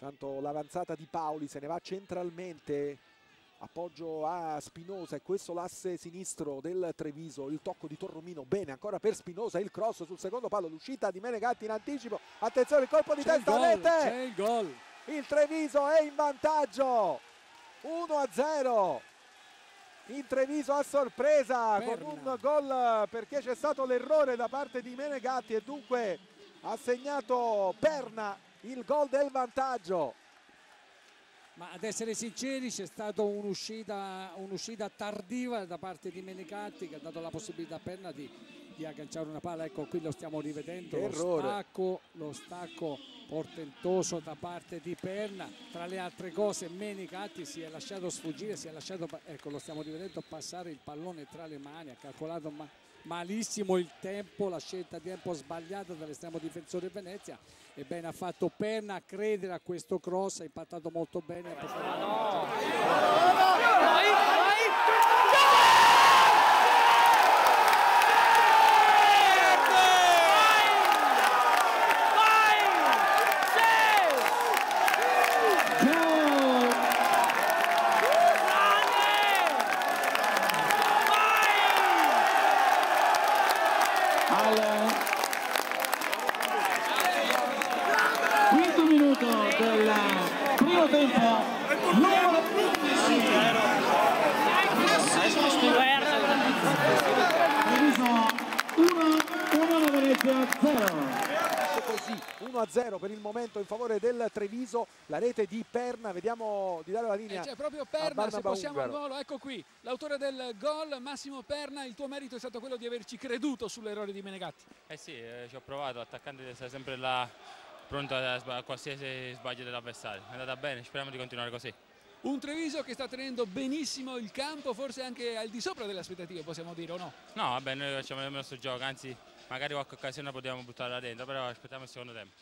Tanto l'avanzata di Paoli se ne va centralmente, appoggio a Spinosa e questo l'asse sinistro del Treviso, il tocco di Torromino, bene ancora per Spinosa, il cross sul secondo palo, l'uscita di Menegatti in anticipo, attenzione il colpo di testa a rete, c'è il gol, il Treviso è in vantaggio 1-0 in Treviso a sorpresa Perna. con un gol perché c'è stato l'errore da parte di Menegatti e dunque ha segnato Perna il gol del vantaggio. ma ad essere sinceri c'è stata un'uscita tardiva da parte di Menegatti che ha dato la possibilità a Perna di agganciare una palla. Ecco, qui lo stiamo rivedendo, lo stacco portentoso da parte di Perna. Tra le altre cose Menegatti si è lasciato sfuggire, ecco, lo stiamo rivedendo passare il pallone tra le mani, ha calcolato malissimo il tempo, la scelta di tempo sbagliata dall'estremo difensore Venezia. Ebbene ha fatto Perna a credere a questo cross, ha impattato molto bene. Quinto minuto del primo tempo, numero 15. Treviso 1, Venezia 0. Così 1-0 per il momento in favore del Treviso, la rete di Perna, vediamo di dare la linea. C'è proprio Perna, se possiamo al volo, ecco qui l'autore del gol, Massimo Perna. Il tuo merito è stato quello di averci creduto sull'errore di Menegatti. Eh sì, ci ho provato, l'attaccante deve essere sempre là pronto a qualsiasi sbaglio dell'avversario. È andata bene, speriamo di continuare così. Un Treviso che sta tenendo benissimo il campo, forse anche al di sopra delle aspettative, possiamo dire, o no? No, vabbè, noi facciamo il nostro gioco, anzi magari qualche occasione la potevamo buttarla dentro, però aspettiamo il secondo tempo.